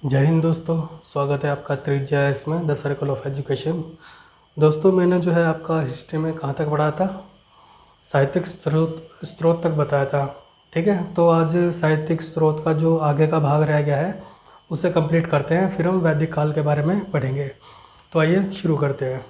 जय हिंद दोस्तों। स्वागत है आपका त्रिज्या इसमें द सर्कल ऑफ एजुकेशन। दोस्तों मैंने जो है आपका हिस्ट्री में कहाँ तक पढ़ा था, साहित्यिक स्रोत तक बताया था। ठीक है, तो आज साहित्यिक स्रोत का जो आगे का भाग रह गया है उसे कंप्लीट करते हैं, फिर हम वैदिक काल के बारे में पढ़ेंगे। तो आइए शुरू करते हैं।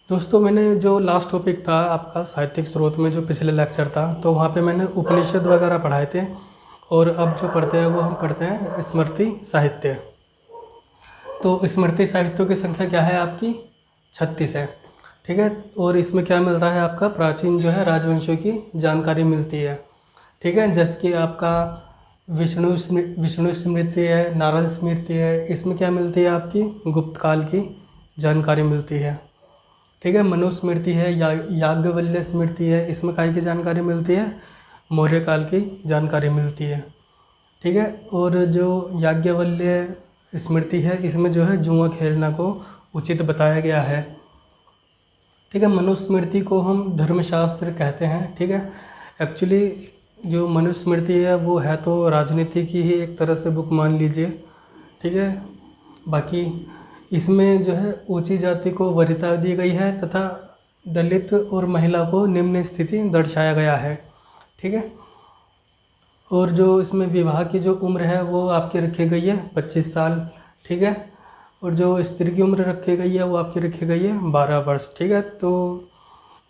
दोस्तों मैंने जो लास्ट टॉपिक था आपका साहित्यिक स्रोत में, जो पिछले लेक्चर था, तो वहाँ पे मैंने उपनिषद वगैरह पढ़ाए थे। और अब जो पढ़ते हैं वो हम पढ़ते हैं स्मृति साहित्य। तो स्मृति साहित्यों की संख्या क्या है आपकी? 36 है। ठीक है, और इसमें क्या मिलता है आपका? प्राचीन जो है राजवंशों की जानकारी मिलती है। ठीक है, जैसे कि आपका विष्णु स्मृति है, नारद स्मृति है, इसमें क्या मिलती है आपकी? गुप्त काल की जानकारी मिलती है। ठीक है, मनुस्मृति है, याज्ञवल्क्य स्मृति है, इसमें काय की जानकारी मिलती है? मौर्य काल की जानकारी मिलती है। ठीक है, और जो याज्ञवल्क्य स्मृति है इसमें जो है जुआ खेलना को उचित बताया गया है। ठीक है, मनुस्मृति को हम धर्मशास्त्र कहते हैं। ठीक है, एक्चुअली जो मनुस्मृति है वो है तो राजनीति की ही एक तरह से बुक मान लीजिए। ठीक है, बाकी इसमें जो है ऊंची जाति को वरीयता दी गई है तथा दलित और महिला को निम्न स्थिति दर्शाया गया है। ठीक है, और जो इसमें विवाह की जो उम्र है वो आपकी रखी गई है 25 साल। ठीक है, और जो स्त्री की उम्र रखी गई है वो आपकी रखी गई है 12 वर्ष। ठीक है, तो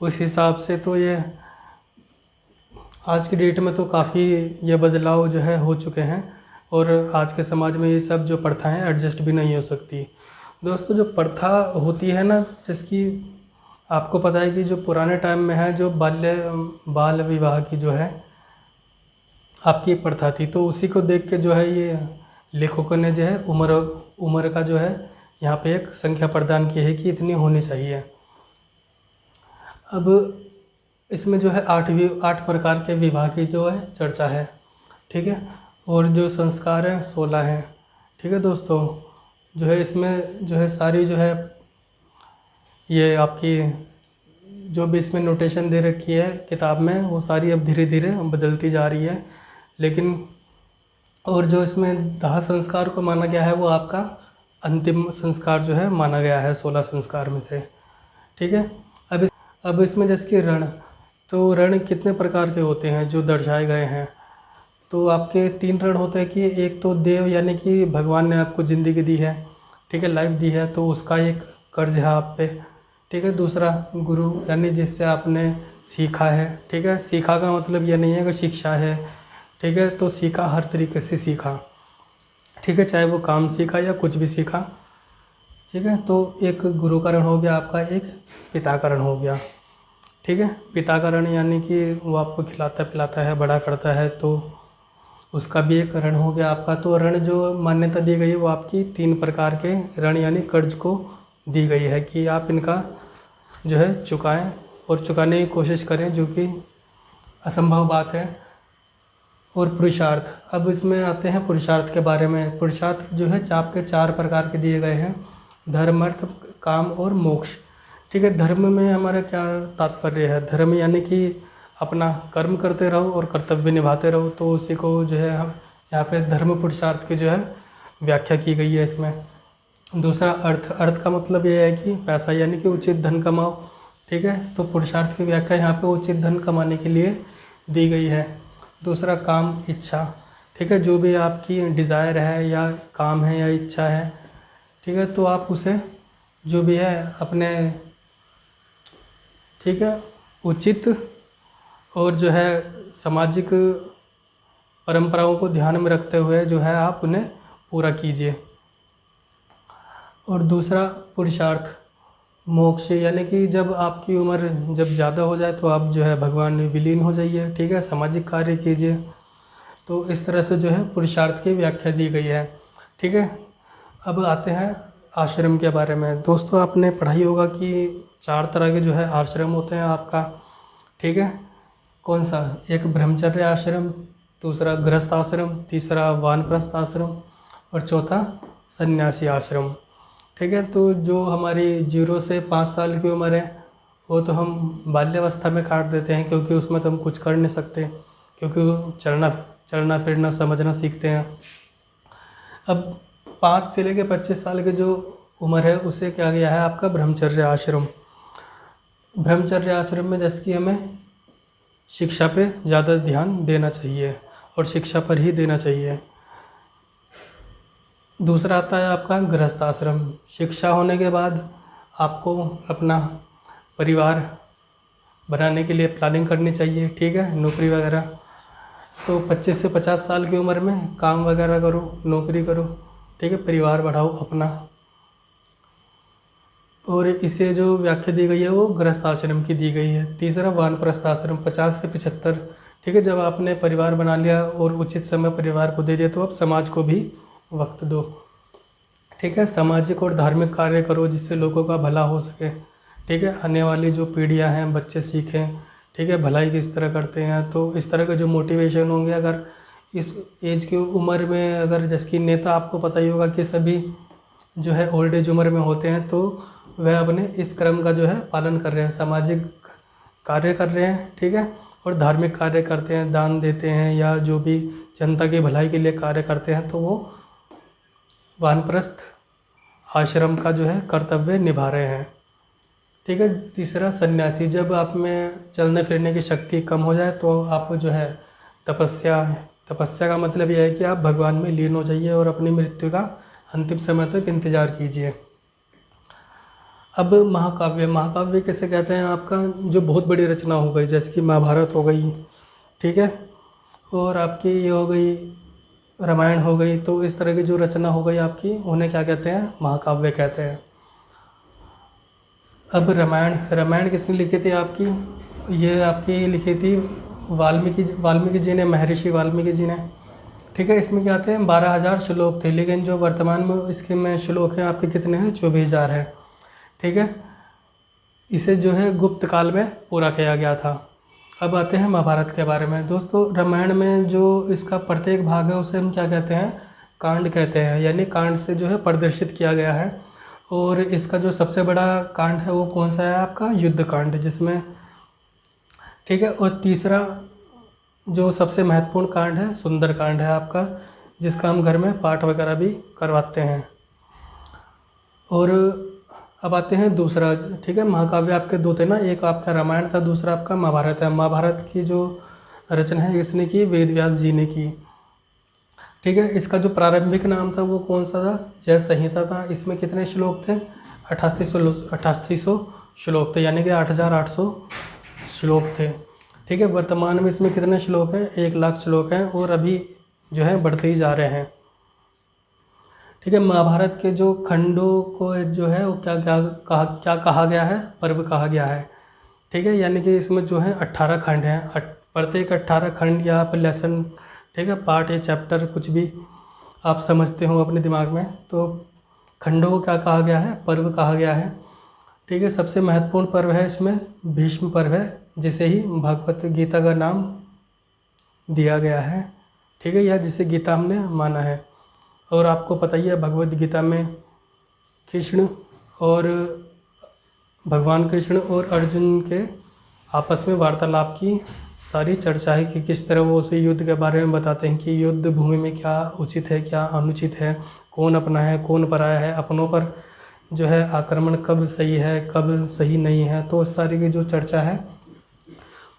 उस हिसाब से तो ये आज की डेट में तो काफ़ी ये बदलाव जो है हो चुके हैं, और आज के समाज में ये सब जो प्रथाएं एडजस्ट भी नहीं हो सकती। दोस्तों जो प्रथा होती है ना, जिसकी आपको पता है कि जो पुराने टाइम में है, जो बाल विवाह की जो है आपकी प्रथा थी, तो उसी को देख के जो है ये लेखकों ने जो है उम्र का जो है यहाँ पे एक संख्या प्रदान की है कि इतनी होनी चाहिए। अब इसमें जो है 8 प्रकार के विवाह की जो है चर्चा है। ठीक है, और जो संस्कार हैं 16 हैं। ठीक है दोस्तों, जो है इसमें जो है सारी जो है ये आपकी जो भी इसमें नोटेशन दे रखी है किताब में, वो सारी अब धीरे धीरे बदलती जा रही है। लेकिन और जो इसमें दाह संस्कार को माना गया है वो आपका अंतिम संस्कार जो है माना गया है 16 संस्कार में से। ठीक है, अब इसमें जैसे कि रण, तो रण कितने प्रकार के होते हैं जो दर्शाए गए हैं? तो आपके 3 रण होते हैं कि एक तो देव यानी कि भगवान ने आपको ज़िंदगी दी है, ठीक है, लाइफ दी है, तो उसका एक कर्ज है आप पे। ठीक है, दूसरा गुरु यानी जिससे आपने सीखा है। ठीक है, सीखा का मतलब ये नहीं है कि शिक्षा है। ठीक है, तो सीखा हर तरीके से सीखा। ठीक है, चाहे वो काम सीखा या कुछ भी सीखा। ठीक है, तो एक गुरु का ऋण हो गया आपका, एक पिता का ऋण हो गया। ठीक है, पिता का ऋण यानी कि वो आपको खिलाता पिलाता है, बड़ा करता है, तो उसका भी एक ऋण हो गया आपका। तो ऋण जो मान्यता दी गई है वो आपकी 3 प्रकार के ऋण यानी कर्ज को दी गई है कि आप इनका जो है चुकाएं और चुकाने की कोशिश करें, जो कि असंभव बात है। और पुरुषार्थ, अब इसमें आते हैं पुरुषार्थ के बारे में। पुरुषार्थ जो है आपके 4 प्रकार के दिए गए हैं, धर्म, अर्थ, काम और मोक्ष। ठीक है, धर्म में हमारा क्या तात्पर्य है? धर्म यानी कि अपना कर्म करते रहो और कर्तव्य निभाते रहो, तो उसी को जो है हम यहाँ पे धर्म पुरुषार्थ की जो है व्याख्या की गई है इसमें। दूसरा अर्थ, अर्थ का मतलब ये है कि पैसा यानी कि उचित धन कमाओ। ठीक है, तो पुरुषार्थ की व्याख्या यहाँ पे उचित धन कमाने के लिए दी गई है। दूसरा काम, इच्छा। ठीक है, जो भी आपकी डिज़ायर है या काम है या इच्छा है, ठीक है, तो आप उसे जो भी है अपने, ठीक है, उचित और जो है सामाजिक परंपराओं को ध्यान में रखते हुए जो है आप उन्हें पूरा कीजिए। और दूसरा पुरुषार्थ, मोक्ष, यानी कि जब आपकी उम्र जब ज़्यादा हो जाए तो आप जो है भगवान में विलीन हो जाइए। ठीक है, सामाजिक कार्य कीजिए। तो इस तरह से जो है पुरुषार्थ की व्याख्या दी गई है। ठीक है, अब आते हैं आश्रम के बारे में। दोस्तों आपने पढ़ाई होगा कि 4 तरह के जो है आश्रम होते हैं आपका। ठीक है, कौन सा? एक ब्रह्मचर्य आश्रम, दूसरा गृहस्थ आश्रम, तीसरा वानप्रस्थ आश्रम और चौथा सन्यासी आश्रम। ठीक है, तो जो हमारी 0 से 5 साल की उम्र है वो तो हम बाल्यावस्था में काट देते हैं, क्योंकि उसमें तो हम कुछ कर नहीं सकते, क्योंकि वो चलना फिरना समझना सीखते हैं। अब 5 से लेकर 25 साल की जो उम्र है उसे क्या गया है आपका ब्रह्मचर्य आश्रम। ब्रह्मचर्य आश्रम में जैसे कि हमें शिक्षा पे ज़्यादा ध्यान देना चाहिए और शिक्षा पर ही देना चाहिए। दूसरा आता है आपका गृहस्थ आश्रम। शिक्षा होने के बाद आपको अपना परिवार बनाने के लिए प्लानिंग करनी चाहिए, ठीक है, नौकरी वगैरह। तो 25 से 50 साल की उम्र में काम वगैरह करो, नौकरी करो, ठीक है, परिवार बढ़ाओ अपना। और इसे जो व्याख्या दी गई है वो गृहस्थ आश्रम की दी गई है। तीसरा वानप्रस्थ आश्रम 50 से 75, ठीक है, जब आपने परिवार बना लिया और उचित समय परिवार को दे दिया तो अब समाज को भी वक्त दो, ठीक है। सामाजिक और धार्मिक कार्य करो जिससे लोगों का भला हो सके, ठीक है, आने वाली जो पीढ़ियां हैं बच्चे सीखें, ठीक है, भलाई किस तरह करते हैं। तो इस तरह के जो मोटिवेशन होंगे, अगर इस एज की उम्र में, अगर जैसे कि नेता आपको पता ही होगा कि सभी जो है ओल्ड एज उम्र में होते हैं, तो वह अपने इस क्रम का जो है पालन कर रहे हैं, सामाजिक कार्य कर रहे हैं, ठीक है, और धार्मिक कार्य करते हैं, दान देते हैं या जो भी जनता की भलाई के लिए कार्य करते हैं, तो वो वानप्रस्थ आश्रम का जो है कर्तव्य निभा रहे हैं, ठीक है। तीसरा सन्यासी। जब आप में चलने फिरने की शक्ति कम हो जाए तो आप जो है तपस्या का मतलब यह है कि आप भगवान में लीन हो जाइए और अपनी मृत्यु का अंतिम समय तक इंतज़ार कीजिए। अब महाकाव्य किसे कहते हैं आपका, जो बहुत बड़ी रचना हो गई, जैसे कि महाभारत हो गई, ठीक है, और आपकी ये हो गई रामायण हो गई। तो इस तरह की जो रचना हो गई आपकी, उन्हें क्या कहते हैं, महाकाव्य कहते हैं। अब रामायण किसने लिखी थी आपकी, ये आपकी लिखी थी वाल्मीकि जी ने, महर्षि वाल्मीकि जी ने, ठीक है। इसमें क्या आते हैं 12,000 श्लोक थे, लेकिन जो वर्तमान में इसके में श्लोक हैं आपके कितने हैं, 24,000 हैं, ठीक है। इसे जो है गुप्त काल में पूरा किया गया था। अब आते हैं महाभारत के बारे में। दोस्तों, रामायण में जो इसका प्रत्येक भाग है उसे हम क्या कहते हैं, कांड कहते हैं, यानी कांड से जो है प्रदर्शित किया गया है। और इसका जो सबसे बड़ा कांड है वो कौन सा है आपका, युद्ध कांड, जिसमें, ठीक है। और तीसरा जो सबसे महत्वपूर्ण कांड है सुंदर कांड है आपका, जिसका हम घर में पाठ वगैरह भी करवाते हैं। और अब आते हैं दूसरा, ठीक है। महाकाव्य आपके दो थे ना, एक आपका रामायण था, दूसरा आपका महाभारत है। महाभारत की जो रचना है इसने की वेद व्यास जी ने की, ठीक है। इसका जो प्रारंभिक नाम था वो कौन सा था, जय संहिता था। इसमें कितने श्लोक थे, 8800 श्लोक थे, यानी कि 8,800 श्लोक थे, ठीक है। वर्तमान में इसमें कितने श्लोक हैं, 1,00,000 श्लोक हैं और अभी जो है बढ़ते ही जा रहे हैं, ठीक है। महाभारत के जो खंडों को जो है वो क्या कहा गया है, पर्व कहा गया है, ठीक है। यानी कि इसमें जो है 18 खंड हैं, प्रत्येक 18 खंड या आप लेसन, ठीक है, पार्ट या चैप्टर कुछ भी आप समझते हो अपने दिमाग में, तो खंडों को क्या कहा गया है, पर्व कहा गया है, ठीक है। सबसे महत्वपूर्ण पर्व है इसमें भीष्म पर्व है, जिसे ही भगवत गीता का नाम दिया गया है, ठीक है, या जिसे गीता हमने माना है। और आपको पता ही है भगवत गीता में कृष्ण और भगवान कृष्ण और अर्जुन के आपस में वार्तालाप की सारी चर्चा है कि किस तरह वो उसे युद्ध के बारे में बताते हैं कि युद्ध भूमि में क्या उचित है, क्या अनुचित है, कौन अपना है, कौन पराया है, अपनों पर जो है आक्रमण कब सही है, कब सही नहीं है। तो उस सारी की जो चर्चा है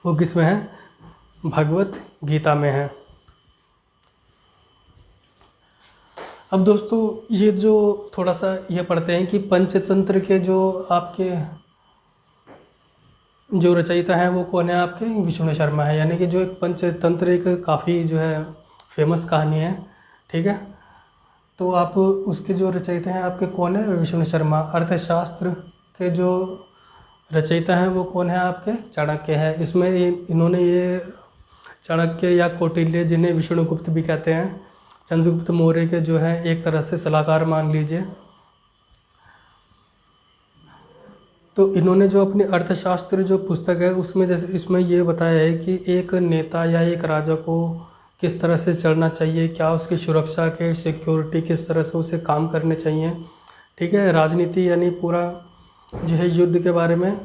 वो किस में है, भगवत गीता में है। अब दोस्तों, ये जो थोड़ा सा ये पढ़ते हैं कि पंचतंत्र के जो आपके जो रचयिता हैं वो कौन है आपके, विष्णु शर्मा है। यानी कि जो एक पंचतंत्र एक काफ़ी जो है फेमस कहानी है, ठीक है। तो आप उसके जो रचयिता हैं आपके कौन है, विष्णु शर्मा। अर्थशास्त्र के जो रचयिता हैं वो कौन है आपके, चाणक्य है। इसमें इन्होंने ये चाणक्य या कौटिल्य, जिन्हें विष्णुगुप्त भी कहते हैं, चंद्रगुप्त मौर्य के जो है एक तरह से सलाहकार मान लीजिए। तो इन्होंने जो अपनी अर्थशास्त्र जो पुस्तक है उसमें जैसे इसमें ये बताया है कि एक नेता या एक राजा को किस तरह से चलना चाहिए, क्या उसकी सुरक्षा के सिक्योरिटी किस तरह से उसे काम करने चाहिए, ठीक है। राजनीति यानी पूरा जो है युद्ध के बारे में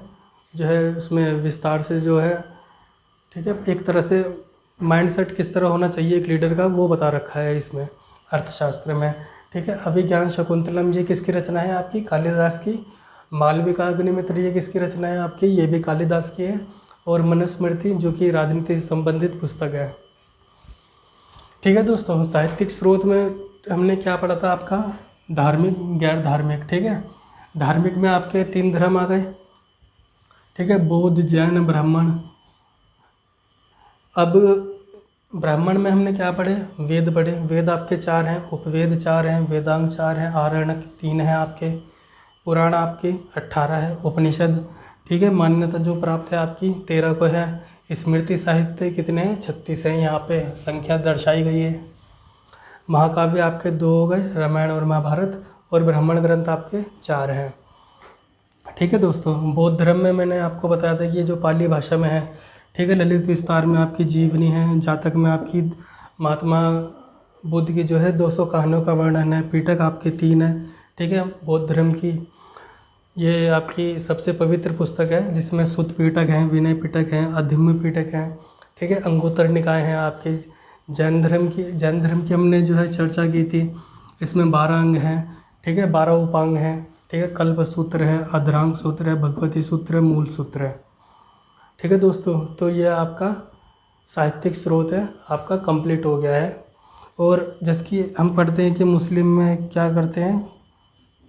जो है उसमें विस्तार से जो है, ठीक है, एक तरह से माइंडसेट किस तरह होना चाहिए एक लीडर का, वो बता रखा है इसमें अर्थशास्त्र में। ठीक है, अभिज्ञान शकुंतलम ये किसकी रचना है आपकी? कालिदास की। मालविका अग्निमित्र ये किसकी रचना है आपकी? ये भी कालिदास की है। और मनुस्मृति जो कि राजनीति से संबंधित पुस्तक है। ठीक है दोस्तों, साहित्यिक स्रोत में हमने क्या पढ़ा था आपका? धार्मिक, गैर धार्मिक। ठीक है, धार्मिक में आपके 3 धर्म आ गए। ठीक है, बौद्ध, जैन, ब्राह्मण। अब ब्राह्मण में हमने क्या पढ़े? वेद पढ़े। वेद आपके 4 हैं, उपवेद 4 हैं, वेदांग 4 हैं, आरण्यक 3 हैं आपके, पुराण आपके 18 है, उपनिषद। ठीक है, मान्यता जो प्राप्त है आपकी 13 को है। स्मृति साहित्य कितने हैं? 36 हैं, यहाँ पे संख्या दर्शाई गई है। महाकाव्य आपके 2 हो गए, रामायण और महाभारत। और ब्राह्मण ग्रंथ आपके 4 हैं। ठीक है दोस्तों, बौद्ध धर्म में मैंने आपको बताया था कि ये जो पाली भाषा में है। ठीक है, ललित विस्तार में आपकी जीवनी है, जातक में आपकी महात्मा बुद्ध की जो है 200 कहानियों का वर्णन है, पीटक आपके 3 है। ठीक है, बौद्ध धर्म की ये आपकी सबसे पवित्र पुस्तक है, जिसमें सुत्त पिटक हैं, विनय पिटक हैं, अधम्म पिटक हैं। ठीक है, अंगुत्तर निकाय हैं आपके। जैन धर्म की हमने जो है चर्चा की थी। इसमें 12 अंग हैं। ठीक है, 12 उपांग हैं। ठीक है, कल्प सूत्र है, अधरांग सूत्र है, भगवती सूत्र है, मूल सूत्र है। ठीक है दोस्तों, तो ये आपका साहित्यिक स्रोत है आपका कंप्लीट हो गया है। और जैसे कि हम पढ़ते हैं कि मुस्लिम में क्या करते हैं,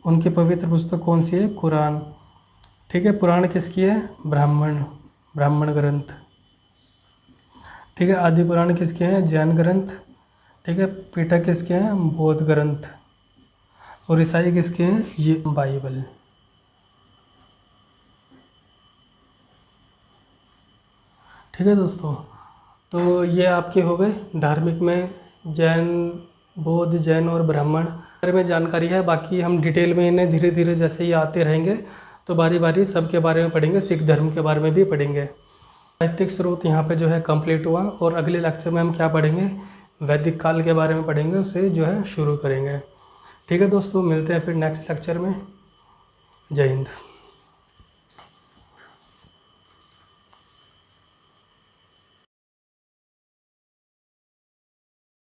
उनकी पवित्र पुस्तक कौन सी है? कुरान। ठीक है, पुराण किसकी है? ब्राह्मण ग्रंथ। ठीक है, आदि पुराण किसके हैं? जैन ग्रंथ। ठीक है, पिटक किसके हैं? बौद्ध ग्रंथ। और ईसाई किसके हैं? ये बाइबल। ठीक है दोस्तों, तो ये आपके हो गए धार्मिक में जैन, बौद्ध, जैन और ब्राह्मण बारे में जानकारी है। बाकी हम डिटेल में इन्हें धीरे धीरे जैसे ही आते रहेंगे तो बारी बारी सब के बारे में पढ़ेंगे, सिख धर्म के बारे में भी पढ़ेंगे। साहित्यिक स्रोत यहाँ पे जो है कंप्लीट हुआ। और अगले लेक्चर में हम क्या पढ़ेंगे? वैदिक काल के बारे में पढ़ेंगे, उसे जो है शुरू करेंगे। ठीक है दोस्तों, मिलते हैं फिर नेक्स्ट लेक्चर में। जय हिंद।